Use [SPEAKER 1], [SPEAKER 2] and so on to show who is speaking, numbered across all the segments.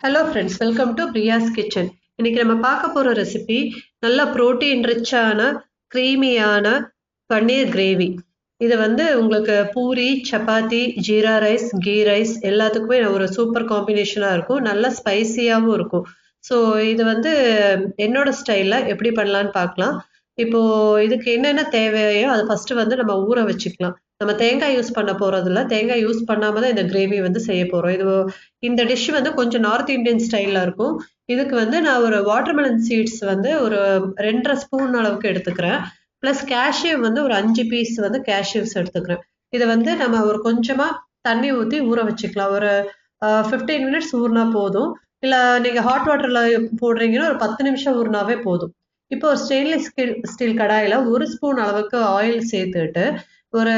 [SPEAKER 1] Hello friends, welcome to Priya's kitchen. இன்னைக்கு நம்ம பார்க்க போகிற ரெசிபி நல்ல ப்ரோட்டீன் ரிச்சான க்ரீமியான பன்னீர் கிரேவி. இது வந்து உங்களுக்கு பூரி, சப்பாத்தி, ஜீரா ரைஸ், கீ ரைஸ் எல்லாத்துக்குமே ஒரு சூப்பர் காம்பினேஷனாக இருக்கும். நல்ல ஸ்பைசியாகவும் இருக்கும். ஸோ இது வந்து என்னோட ஸ்டைலில் எப்படி பண்ணலான்னு பார்க்கலாம். இப்போ இதுக்கு என்னென்ன தேவையோ அதை ஃபஸ்ட்டு வந்து நம்ம ஊற வச்சுக்கலாம். நம்ம தேங்காய் யூஸ் பண்ண போகிறதில்ல, தேங்காய் யூஸ் பண்ணாமல் தான் இந்த கிரேவி வந்து செய்ய போகிறோம். இந்த டிஷ் வந்து கொஞ்சம் நார்த் இந்தியன் ஸ்டைல்ல இருக்கும். இதுக்கு வந்து நான் ஒரு வாட்டர்மெலன் சீட்ஸ் வந்து ஒரு 2 1/2 ஸ்பூன் அளவுக்கு எடுத்துக்கிறேன். பிளஸ் கேஷ்யூ வந்து ஒரு 5 பீஸ் வந்து கேஷ்யூஸ் எடுத்துக்கிறேன். இதை வந்து நம்ம ஒரு கொஞ்சமா தண்ணி ஊற்றி ஊற வச்சுக்கலாம். ஒரு 15 மினிட்ஸ் ஊறினா போதும். இல்லை நீங்கள் ஹாட் வாட்டர்ல போடுறீங்கன்னா ஒரு 10 நிமிஷம் ஊறினாவே போதும். இப்போ ஒரு ஸ்டெயின்லெஸ் ஸ்டீல் கடாயில 1 ஸ்பூன் அளவுக்கு ஆயில் சேர்த்துட்டு ஒரு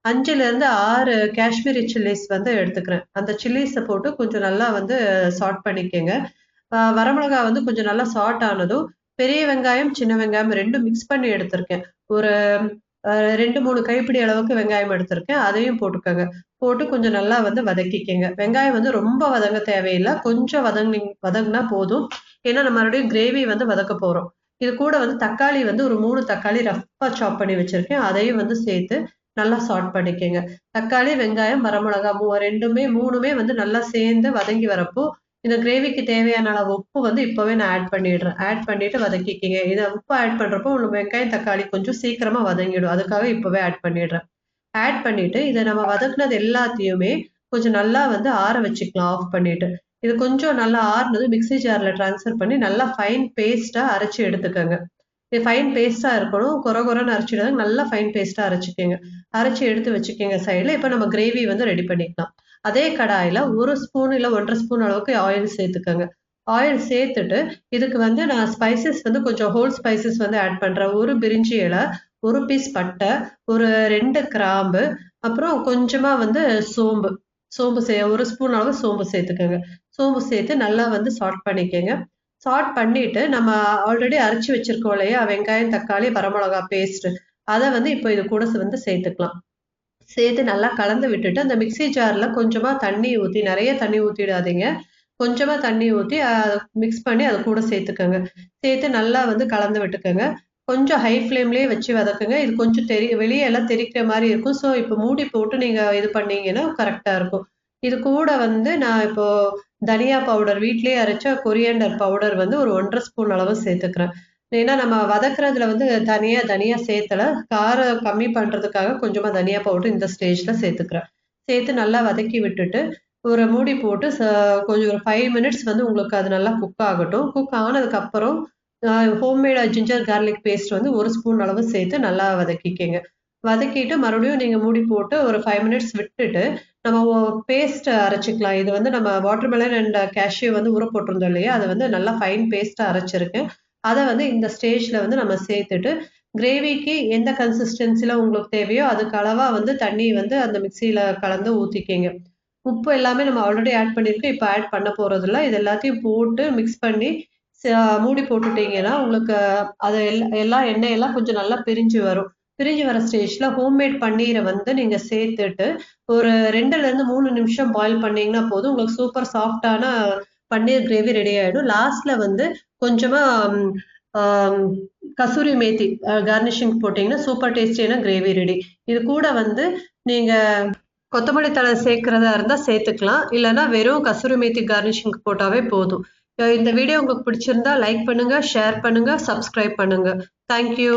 [SPEAKER 1] 5லேருந்து 6 காஷ்மீரி சில்லிஸ் வந்து எடுத்துக்கிறேன். அந்த சில்லிஸை போட்டு கொஞ்சம் நல்லா வந்து சாட் பண்ணிக்கங்க. வரமிளகா வந்து கொஞ்சம் நல்லா சாட் ஆனதும் பெரிய வெங்காயம், சின்ன வெங்காயம் 2 மிக்ஸ் பண்ணி எடுத்திருக்கேன். ஒரு 2 3 கைப்பிடி அளவுக்கு வெங்காயம் எடுத்திருக்கேன். அதையும் போட்டுக்கோங்க. போட்டு கொஞ்சம் நல்லா வந்து வதக்கிக்கங்க. வெங்காயம் வந்து ரொம்ப வதங்க தேவையில்லை, கொஞ்சம் வதங்கினா போதும். ஏன்னா நம்ம மறுபடியும் கிரேவி வந்து வதக்க போறோம். இது கூட வந்து தக்காளி வந்து ஒரு 3 தக்காளி ரஃப்பா சாப் பண்ணி வச்சிருக்கேன். அதையும் வந்து சேர்த்து நல்லா சாட் பண்ணிக்கங்க. தக்காளி, வெங்காயம், வரமிளகா 3மே வந்து நல்லா சேர்ந்து வதங்கி வரப்போ இந்த கிரேவிக்கு தேவையான அளவு உப்பு வந்து இப்பவே நான் ஆட் பண்ணிடுறேன். ஆட் பண்ணிட்டு வதக்கிக்கங்க. இதை உப்பு ஆட் பண்றப்போ உங்களுக்கு வெங்காயம், தக்காளி கொஞ்சம் சீக்கிரமா வதங்கிடும். அதுக்காக இப்பவே ஆட் பண்ணிடுறேன். ஆட் பண்ணிட்டு இதை நம்ம வதக்குனது எல்லாத்தையுமே கொஞ்சம் நல்லா வந்து ஆற வச்சுக்கலாம் ஆஃப் பண்ணிட்டு. இது கொஞ்சம் நல்லா ஆறுனது மிக்ஸி ஜார்ல ட்ரான்ஸ்ஃபர் பண்ணி நல்லா ஃபைன் பேஸ்டா அரைச்சு எடுத்துக்கோங்க. இது ஃபைன் பேஸ்டா இருக்கணும். கொரன்னு அரைச்சிடாதீங்க. நல்லா ஃபைன் பேஸ்டா அரைச்சிக்கங்க. அரைச்சு எடுத்து வச்சுக்கங்க சைடுல. இப்போ நம்ம கிரேவி வந்து ரெடி பண்ணிக்கலாம். அதே கடாயில 1 ஸ்பூன் இல்லை 1 1/2 ஸ்பூன் அளவுக்கு ஆயில் சேர்த்துக்கோங்க. ஆயில் சேர்த்துட்டு இதுக்கு வந்து நான் ஸ்பைசஸ் வந்து கொஞ்சம் ஹோல் ஸ்பைசஸ் வந்து ஆட் பண்றேன். ஒரு பிரிஞ்சி இலை, ஒரு பீஸ் பட்டை, ஒரு 2 கிராம்பு, அப்புறம் கொஞ்சமா வந்து சோம்பு. ஒரு ஸ்பூன் அளவு சோம்பு சேர்த்துக்கோங்க. சோம்பு சேர்த்து நல்லா வந்து சாட் பண்ணிக்கங்க. சாட் பண்ணிட்டு நம்ம ஆல்ரெடி அரைச்சு வச்சிருக்கோம் இல்லையா, வெங்காயம், தக்காளி, வரமிளகா பேஸ்ட், அதை வந்து இப்போ இது கூட வந்து சேர்த்துக்கலாம். சேர்த்து நல்லா கலந்து விட்டுட்டு அந்த மிக்ஸி ஜார்ல கொஞ்சமா தண்ணி ஊற்றி, நிறைய தண்ணி ஊற்றிடாதீங்க, கொஞ்சமா தண்ணி ஊற்றி மிக்ஸ் பண்ணி அது கூட சேர்த்துக்கோங்க. சேர்த்து நல்லா வந்து கலந்து விட்டுக்கோங்க. கொஞ்சம் ஹை ஃப்ளேம்லேயே வச்சு வதக்குங்க. இது கொஞ்சம் வெளியே எல்லாம் தெரிக்கிற மாதிரி இருக்கும். ஸோ இப்போ மூடி போட்டு நீங்கள் இது பண்ணீங்கன்னா கரெக்டாக இருக்கும். இது கூட வந்து நான் இப்போ தனியா பவுடர், வீட்லயே அரைச்ச கொரியாண்டர் பவுடர் வந்து ஒரு 1 1/2 ஸ்பூன் அளவு சேர்த்துக்கிறேன். ஏன்னா நம்ம வதக்குறதுல வந்து தனியா சேர்த்தல. காரம் கம்மி பண்றதுக்காக கொஞ்சமா தனியா பவுடர் இந்த ஸ்டேஜ்ல சேர்த்துக்கிறேன். சேர்த்து நல்லா வதக்கி விட்டுட்டு ஒரு மூடி போட்டு கொஞ்சம் ஒரு 5 மினிட்ஸ் வந்து உங்களுக்கு அது நல்லா குக் ஆகட்டும். குக் ஆனதுக்கு அப்புறம் ஹோம்மேட் ஜிஞ்சர் கார்லிக் பேஸ்ட் வந்து 1 ஸ்பூன் அளவு சேர்த்து நல்லா வதக்கிக்கங்க. வதக்கிட்டு மறுபடியும் நீங்க மூடி போட்டு ஒரு 5 மினிட்ஸ் விட்டுட்டு நம்ம பேஸ்ட் அரைச்சிக்கலாம். இது வந்து நம்ம வாட்டர்மெலன் அண்ட் கேஷ்யூ வந்து ஊற போட்டிருந்தோம் இல்லையா, அதை வந்து நல்லா ஃபைன் பேஸ்டா அரைச்சிருக்கேன். அதை வந்து இந்த ஸ்டேஜ்ல வந்து நம்ம சேர்த்துட்டு கிரேவிக்கு எந்த கன்சிஸ்டன்சில உங்களுக்கு தேவையோ அதுக்கு அளவா வந்து தண்ணி வந்து அந்த மிக்சியில கலந்து ஊத்திக்கங்க. உப்பு எல்லாமே நம்ம ஆல்ரெடி ஆட் பண்ணியிருக்கோம். இப்போ ஆட் பண்ண போறதில்ல. இது எல்லாத்தையும் போட்டு மிக்ஸ் பண்ணி மூடி போட்டுட்டீங்கன்னா உங்களுக்கு அது எல்லா எண்ணெயெல்லாம் கொஞ்சம் நல்லா பிரிஞ்சு வரும். பிரிஞ்சு வர ஸ்டேஜ்ல ஹோம்மேட் பன்னீரை வந்து நீங்க சேர்த்துட்டு ஒரு 2லேருந்து 3 நிமிஷம் பாயில் பண்ணீங்கன்னா போதும். உங்களுக்கு சூப்பர் சாஃப்டான பன்னீர் கிரேவி ரெடி ஆயிடும். லாஸ்ட்ல வந்து கொஞ்சமா கசூரி மேத்தி கார்னிஷிங் போட்டீங்கன்னா சூப்பர் டேஸ்டியான கிரேவி ரெடி. இது கூட வந்து நீங்க கொத்தமல்லி தழை சேர்க்கிறதா இருந்தா சேர்த்துக்கலாம். இல்லைன்னா வெறும் கசூரி மேத்தி கார்னிஷிங் போட்டாவே போதும். இந்த வீடியோ உங்களுக்கு பிடிச்சிருந்தா லைக் பண்ணுங்க, ஷேர் பண்ணுங்க, சப்ஸ்கிரைப் பண்ணுங்க. தேங்க்யூ.